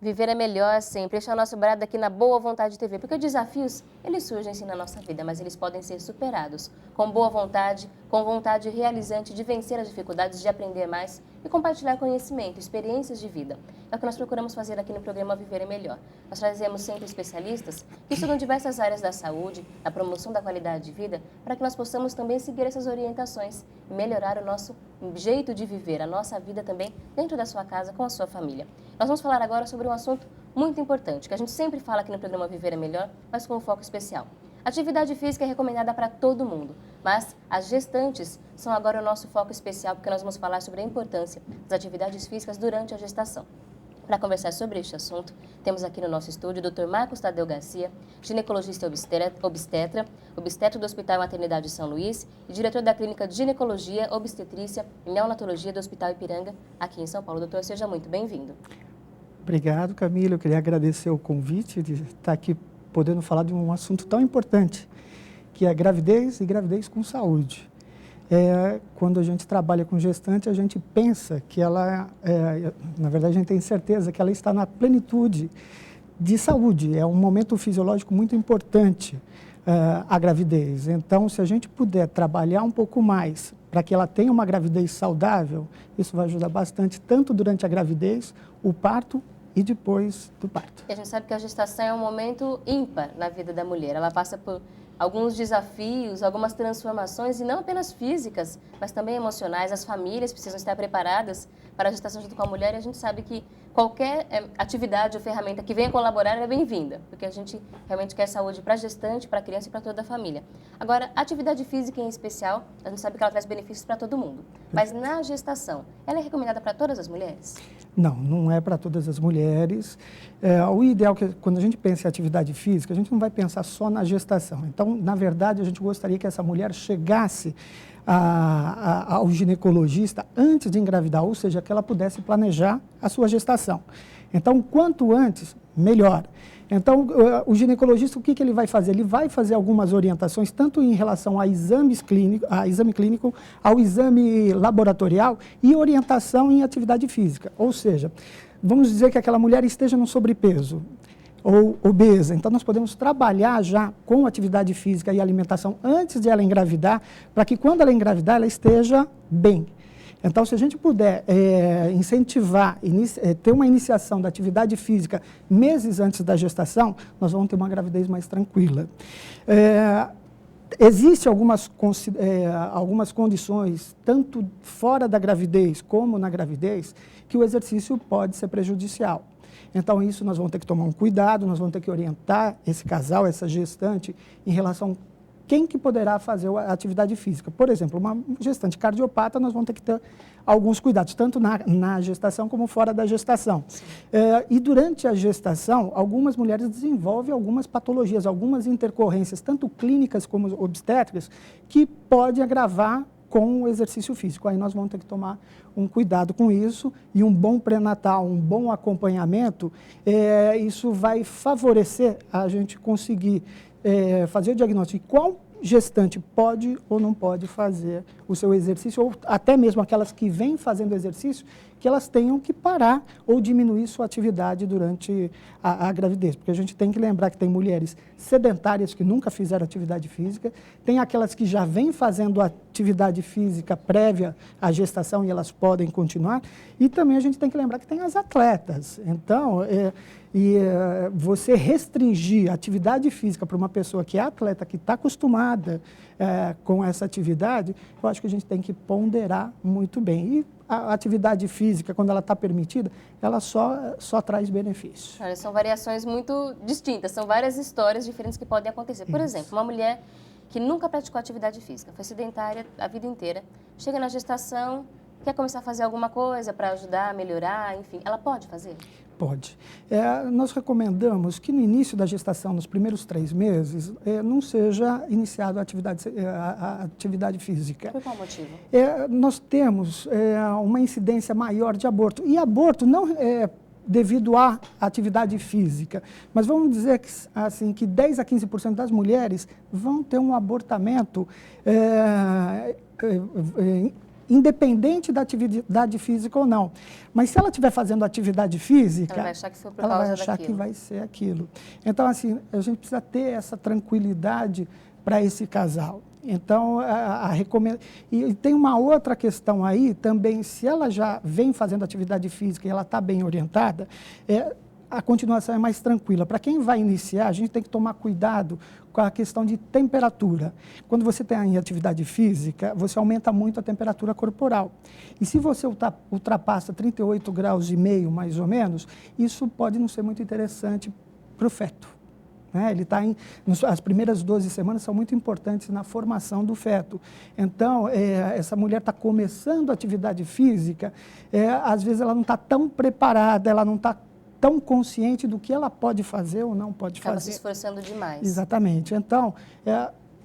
Viver é melhor sempre. Este é o nosso brado aqui na Boa Vontade TV, porque os desafios, eles surgem sim na nossa vida, mas eles podem ser superados com boa vontade, com vontade realizante de vencer as dificuldades, de aprender mais e compartilhar conhecimento, experiências de vida. É o que nós procuramos fazer aqui no programa Viver é Melhor. Nós trazemos sempre especialistas que estudam diversas áreas da saúde, da promoção da qualidade de vida, para que nós possamos também seguir essas orientações e melhorar o nosso jeito de viver, a nossa vida também dentro da sua casa, com a sua família. Nós vamos falar agora sobre um assunto muito importante, que a gente sempre fala aqui no programa Viver é Melhor, mas com um foco especial. Atividade física é recomendada para todo mundo, mas as gestantes são agora o nosso foco especial, porque nós vamos falar sobre a importância das atividades físicas durante a gestação. Para conversar sobre este assunto, temos aqui no nosso estúdio o Dr. Marcos Tadeu Garcia, ginecologista obstetra do Hospital Maternidade São Luís e diretor da Clínica de Ginecologia, Obstetrícia e Neonatologia do Hospital Ipiranga, aqui em São Paulo. Doutor, seja muito bem-vindo. Obrigado, Camila. Eu queria agradecer o convite de estar aqui podendo falar de um assunto tão importante, que é gravidez e gravidez com saúde. Quando a gente trabalha com gestante, a gente pensa que ela, na verdade, a gente tem certeza que ela está na plenitude de saúde. É um momento fisiológico muito importante, a gravidez. Então, se a gente puder trabalhar um pouco mais para que ela tenha uma gravidez saudável, isso vai ajudar bastante, tanto durante a gravidez, o parto e depois do parto. E a gente sabe que a gestação é um momento ímpar na vida da mulher. Ela passa por alguns desafios, algumas transformações, e não apenas físicas, mas também emocionais. As famílias precisam estar preparadas para a gestação junto com a mulher, e a gente sabe que qualquer atividade ou ferramenta que venha colaborar é bem-vinda, porque a gente realmente quer saúde para a gestante, para a criança e para toda a família. Agora, a atividade física em especial, a gente sabe que ela traz benefícios para todo mundo, mas na gestação, ela é recomendada para todas as mulheres? Não, não é para todas as mulheres. O ideal é que, quando a gente pensa em atividade física, a gente não vai pensar só na gestação. Então, na verdade, a gente gostaria que essa mulher chegasse ao ginecologista antes de engravidar, ou seja, que ela pudesse planejar a sua gestação. Então, quanto antes, melhor. Então, o ginecologista, o que ele vai fazer? Ele vai fazer algumas orientações, tanto em relação a exame clínico, ao exame laboratorial e orientação em atividade física. Ou seja, vamos dizer que aquela mulher esteja no sobrepeso ou obesa. Então, nós podemos trabalhar já com atividade física e alimentação antes de ela engravidar, para que quando ela engravidar, ela esteja bem. Então, se a gente puder incentivar, ter uma iniciação da atividade física meses antes da gestação, nós vamos ter uma gravidez mais tranquila. Existem algumas condições, tanto fora da gravidez como na gravidez, que o exercício pode ser prejudicial. Então, isso nós vamos ter que tomar um cuidado, nós vamos ter que orientar esse casal, essa gestante, em relação a quem que poderá fazer a atividade física. Por exemplo, uma gestante cardiopata, nós vamos ter que ter alguns cuidados, tanto na gestação como fora da gestação. E durante a gestação, algumas mulheres desenvolvem algumas patologias, algumas intercorrências, tanto clínicas como obstétricas, que podem agravar com o exercício físico. Aí nós vamos ter que tomar um cuidado com isso, e um bom pré-natal, um bom acompanhamento, isso vai favorecer a gente conseguir fazer o diagnóstico de qual gestante pode ou não pode fazer o seu exercício, ou até mesmo aquelas que vêm fazendo exercício, que elas tenham que parar ou diminuir sua atividade durante a gravidez. Porque a gente tem que lembrar que tem mulheres sedentárias que nunca fizeram atividade física, tem aquelas que já vêm fazendo atividade física prévia à gestação e elas podem continuar, e também a gente tem que lembrar que tem as atletas. Então, você restringir a atividade física para uma pessoa que é atleta, que está acostumada com essa atividade, eu acho que a gente tem que ponderar muito bem. E a atividade física, quando ela está permitida, ela só traz benefícios. Olha, são variações muito distintas, são várias histórias diferentes que podem acontecer. Por exemplo, uma mulher que nunca praticou atividade física, foi sedentária a vida inteira, chega na gestação, quer começar a fazer alguma coisa para ajudar, melhorar, enfim, ela pode fazer? Pode. Nós recomendamos que no início da gestação, nos primeiros 3 meses, não seja iniciada a atividade física. Por qual motivo? Nós temos uma incidência maior de aborto. E aborto não é devido à atividade física, mas vamos dizer que, assim, que 10 a 15% das mulheres vão ter um abortamento independente da atividade física ou não. Mas se ela estiver fazendo atividade física, ela vai achar que foi por ela causa vai achar daquilo. que vai ser aquilo. Então, assim, a gente precisa ter essa tranquilidade para esse casal. Então, e tem uma outra questão aí também, se ela já vem fazendo atividade física e ela está bem orientada, a continuação é mais tranquila. Para quem vai iniciar, a gente tem que tomar cuidado com a questão de temperatura. Quando você tem em atividade física, você aumenta muito a temperatura corporal. E se você ultrapassa 38 graus e meio, mais ou menos, isso pode não ser muito interessante para o feto. Ele está as primeiras 12 semanas são muito importantes na formação do feto. Então, essa mulher está começando a atividade física, às vezes ela não está tão preparada, ela não está tão consciente do que ela pode fazer ou não pode fazer. Acaba se esforçando demais. Exatamente. Então,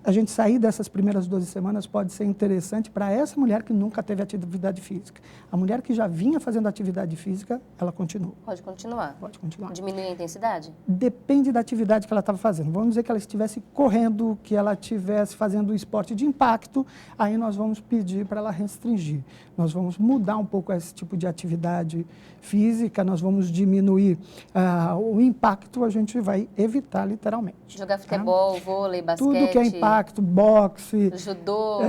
a gente sair dessas primeiras 12 semanas pode ser interessante para essa mulher que nunca teve atividade física. A mulher que já vinha fazendo atividade física, ela continua. Pode continuar. Pode continuar. Diminuir a intensidade? Depende da atividade que ela estava fazendo. Vamos dizer que ela estivesse correndo, que ela estivesse fazendo esporte de impacto, aí nós vamos pedir para ela restringir. Nós vamos mudar um pouco esse tipo de atividade física, nós vamos diminuir o impacto, a gente vai evitar literalmente. Jogar futebol, vôlei, basquete. Tudo que é impacto, boxe, judô,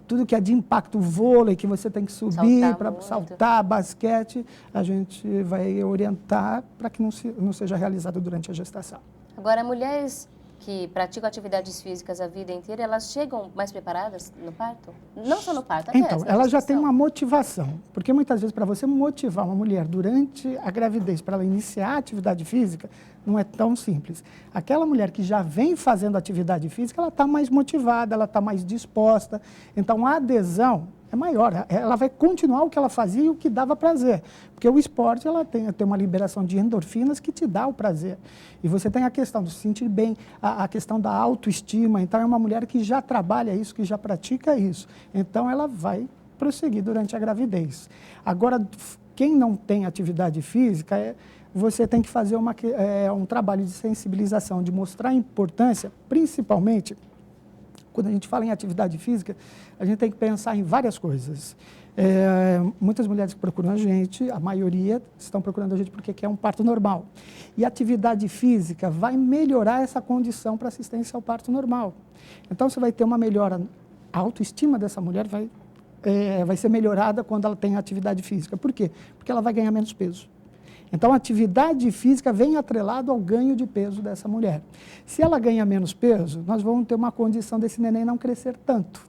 tudo que é de impacto, vôlei, que você tem que subir para saltar, basquete, a gente vai orientar para que não seja realizado durante a gestação. Agora, mulheres que praticam atividades físicas a vida inteira, elas chegam mais preparadas no parto? Não só no parto, até então, ela já tem uma motivação, porque muitas vezes para você motivar uma mulher durante a gravidez, para ela iniciar a atividade física, não é tão simples. Aquela mulher que já vem fazendo atividade física, ela está mais motivada, ela está mais disposta, então a adesão é maior, ela vai continuar o que ela fazia e o que dava prazer, porque o esporte ela tem uma liberação de endorfinas que te dá o prazer, e você tem a questão de se sentir bem, a questão da autoestima, então é uma mulher que já trabalha isso, que já pratica isso, então ela vai prosseguir durante a gravidez. Agora, quem não tem atividade física, você tem que fazer um trabalho de sensibilização, de mostrar a importância, principalmente quando a gente fala em atividade física, a gente tem que pensar em várias coisas. Muitas mulheres que procuram a gente, a maioria estão procurando a gente porque quer um parto normal. E a atividade física vai melhorar essa condição para assistência ao parto normal. Então, você vai ter uma melhora, a autoestima dessa mulher vai ser melhorada quando ela tem atividade física. Por quê? Porque ela vai ganhar menos peso. Então, a atividade física vem atrelado ao ganho de peso dessa mulher. Se ela ganha menos peso, nós vamos ter uma condição desse neném não crescer tanto.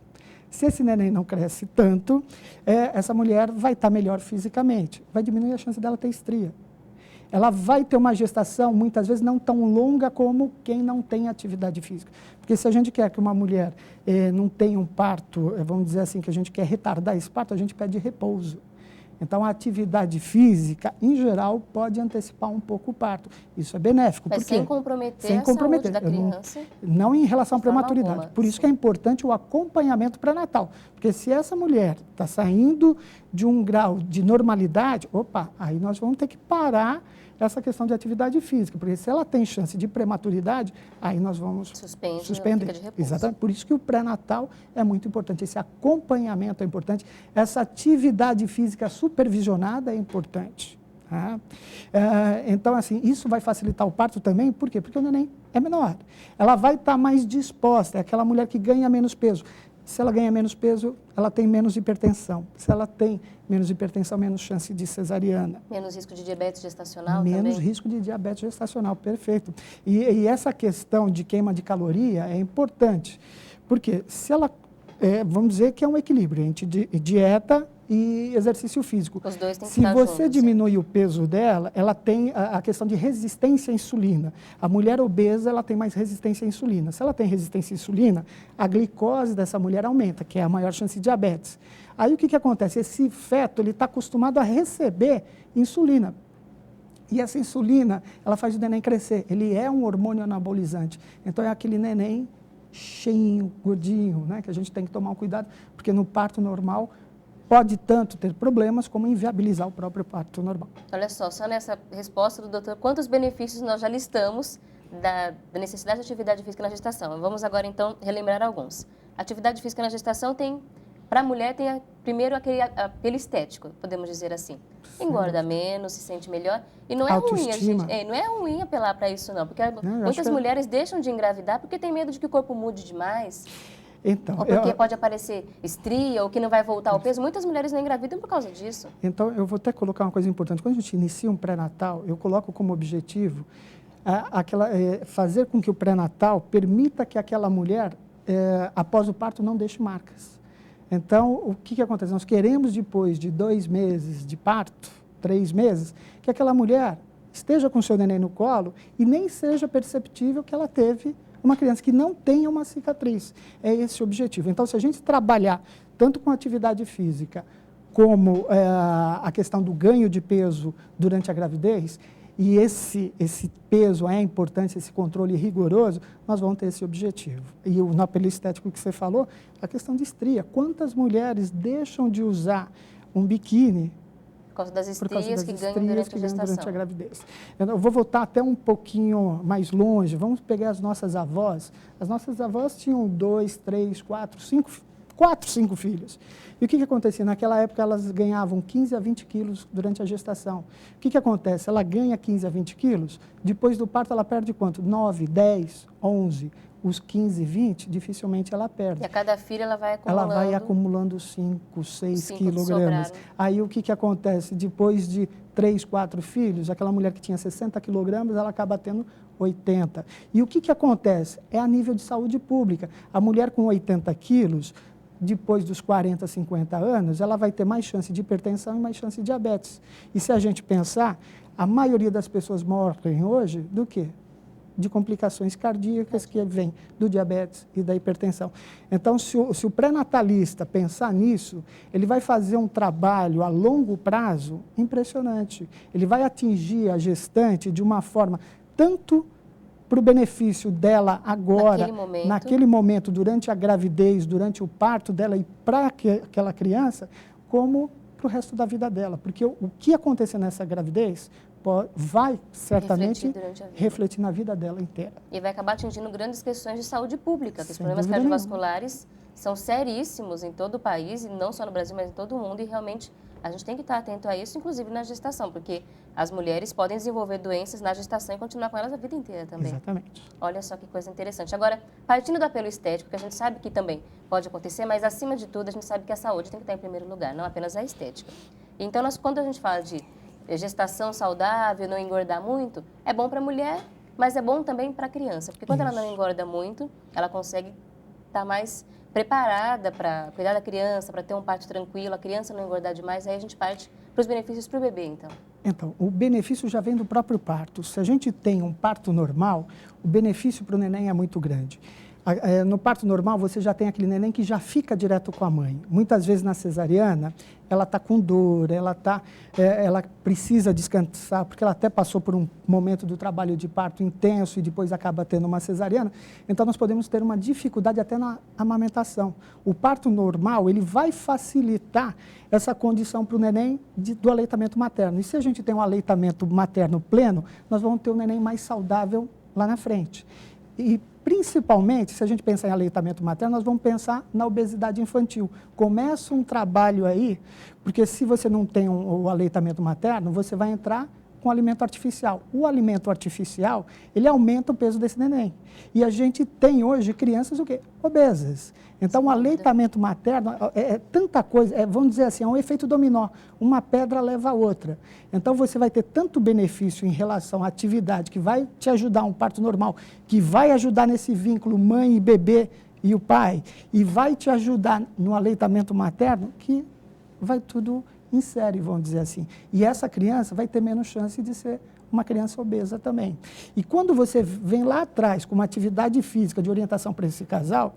Se esse neném não cresce tanto, essa mulher vai estar melhor fisicamente, vai diminuir a chance dela ter estria. Ela vai ter uma gestação, muitas vezes, não tão longa como quem não tem atividade física. Porque se a gente quer que uma mulher não tenha um parto, vamos dizer assim, que a gente quer retardar esse parto, a gente pede repouso. Então, a atividade física, em geral, pode antecipar um pouco o parto. Isso é benéfico. Mas sem comprometer a saúde da criança? Não em relação à prematuridade. Por isso que é importante o acompanhamento pré-natal. Porque se essa mulher está saindo de um grau de normalidade, aí nós vamos ter que parar essa questão de atividade física, porque se ela tem chance de prematuridade, aí nós vamos suspender. Fica de repouso. Exatamente. Por isso que o pré-natal é muito importante, esse acompanhamento é importante, essa atividade física supervisionada é importante. Tá? Então, assim, isso vai facilitar o parto também, por quê? Porque o neném é menor. Ela vai estar mais disposta, é aquela mulher que ganha menos peso. Se ela ganha menos peso, ela tem menos hipertensão. Se ela tem menos hipertensão, menos chance de cesariana. Menos risco de diabetes gestacional também? Menos risco de diabetes gestacional, perfeito. E essa questão de queima de caloria é importante, porque se ela, vamos dizer que é um equilíbrio entre dieta e exercício físico. Os dois têm que Se estar você juntos, diminui o peso dela, ela tem a questão de resistência à insulina. A mulher obesa, ela tem mais resistência à insulina. Se ela tem resistência à insulina, a glicose dessa mulher aumenta, que é a maior chance de diabetes. Aí o que acontece? Esse feto, ele está acostumado a receber insulina. E essa insulina, ela faz o neném crescer. Ele é um hormônio anabolizante. Então, é aquele neném cheinho, gordinho, né? Que a gente tem que tomar um cuidado, porque no parto normal pode tanto ter problemas como inviabilizar o próprio parto normal. Olha só nessa resposta do doutor, quantos benefícios nós já listamos da necessidade de atividade física na gestação. Vamos agora, então, relembrar alguns. A atividade física na gestação tem para a mulher tem primeiro aquele apelo estético, podemos dizer assim. Engorda menos, se sente melhor. E não é ruim a gente, não é ruim apelar para isso não, porque muitas mulheres deixam de engravidar porque tem medo de que o corpo mude demais. Então, ou porque pode aparecer estria, ou que não vai voltar ao peso. Muitas mulheres não engravidam por causa disso. Então, eu vou até colocar uma coisa importante. Quando a gente inicia um pré-natal, eu coloco como objetivo fazer com que o pré-natal permita que aquela mulher, após o parto, não deixe marcas. Então, o que acontece? Nós queremos, depois de 2 meses de parto, 3 meses, que aquela mulher esteja com o seu neném no colo e nem seja perceptível que ela teve uma criança, que não tenha uma cicatriz. É esse o objetivo. Então, se a gente trabalhar tanto com atividade física, como a questão do ganho de peso durante a gravidez, e esse peso é importante, esse controle rigoroso, nós vamos ter esse objetivo. E no apelo estético que você falou, a questão de estria. Quantas mulheres deixam de usar um biquíni por causa das estrias que ganham durante a gestação? Durante a gravidez. Eu vou voltar até um pouquinho mais longe. Vamos pegar as nossas avós. As nossas avós tinham 2, 3, 4, 5 filhos. E o que acontecia? Naquela época, elas ganhavam 15 a 20 quilos durante a gestação. O que acontece? Ela ganha 15 a 20 quilos, depois do parto ela perde quanto? 9, 10, 11. Os 15, 20, dificilmente ela perde. E a cada filho ela vai acumulando? Ela vai acumulando 5, 6 quilogramas. Aí o que acontece? Depois de 3, 4 filhos, aquela mulher que tinha 60 quilogramas, ela acaba tendo 80. E o que acontece? É a nível de saúde pública. A mulher com 80 quilos, depois dos 40, 50 anos, ela vai ter mais chance de hipertensão e mais chance de diabetes. E se a gente pensar, a maioria das pessoas morrem hoje do quê? De complicações cardíacas que vêm do diabetes e da hipertensão. Então, se o pré-natalista pensar nisso, ele vai fazer um trabalho a longo prazo impressionante. Ele vai atingir a gestante de uma forma tanto para o benefício dela agora, naquele momento, durante a gravidez, durante o parto dela e para aquela criança, como para o resto da vida dela. Porque o que acontecer nessa gravidez vai certamente refletir na vida dela inteira. E vai acabar atingindo grandes questões de saúde pública, que os problemas cardiovasculares são seríssimos em todo o país, e não só no Brasil, mas em todo o mundo, e realmente a gente tem que estar atento a isso, inclusive na gestação, porque as mulheres podem desenvolver doenças na gestação e continuar com elas a vida inteira também. Exatamente. Olha só que coisa interessante. Agora, partindo do apelo estético, que a gente sabe que também pode acontecer, mas acima de tudo a gente sabe que a saúde tem que estar em primeiro lugar, não apenas a estética. Então, quando a gente fala de gestação saudável, não engordar muito, é bom para a mulher, mas é bom também para a criança, porque quando ela não engorda muito, ela consegue estar mais preparada para cuidar da criança, para ter um parto tranquilo, a criança não engordar demais, aí a gente parte para os benefícios para o bebê, então. Então, o benefício já vem do próprio parto. Se a gente tem um parto normal, o benefício para o neném é muito grande. No parto normal, você já tem aquele neném que já fica direto com a mãe. Muitas vezes na cesariana, ela está com dor, ela precisa descansar, porque ela até passou por um momento do trabalho de parto intenso e depois acaba tendo uma cesariana. Então, nós podemos ter uma dificuldade até na amamentação. O parto normal, ele vai facilitar essa condição para o neném do aleitamento materno. E se a gente tem um aleitamento materno pleno, nós vamos ter um neném mais saudável lá na frente. E, principalmente, se a gente pensar em aleitamento materno, nós vamos pensar na obesidade infantil. Começa um trabalho aí, porque se você não tem o aleitamento materno, você vai entrar com alimento artificial. O alimento artificial, ele aumenta o peso desse neném. E a gente tem hoje crianças o quê? Obesas. Então, o aleitamento materno é tanta coisa, vamos dizer assim, é um efeito dominó. Uma pedra leva a outra. Então, você vai ter tanto benefício em relação à atividade, que vai te ajudar um parto normal, que vai ajudar nesse vínculo mãe e bebê e o pai, e vai te ajudar no aleitamento materno, que vai tudo em série, vamos dizer assim. E essa criança vai ter menos chance de ser uma criança obesa também. E quando você vem lá atrás com uma atividade física de orientação para esse casal,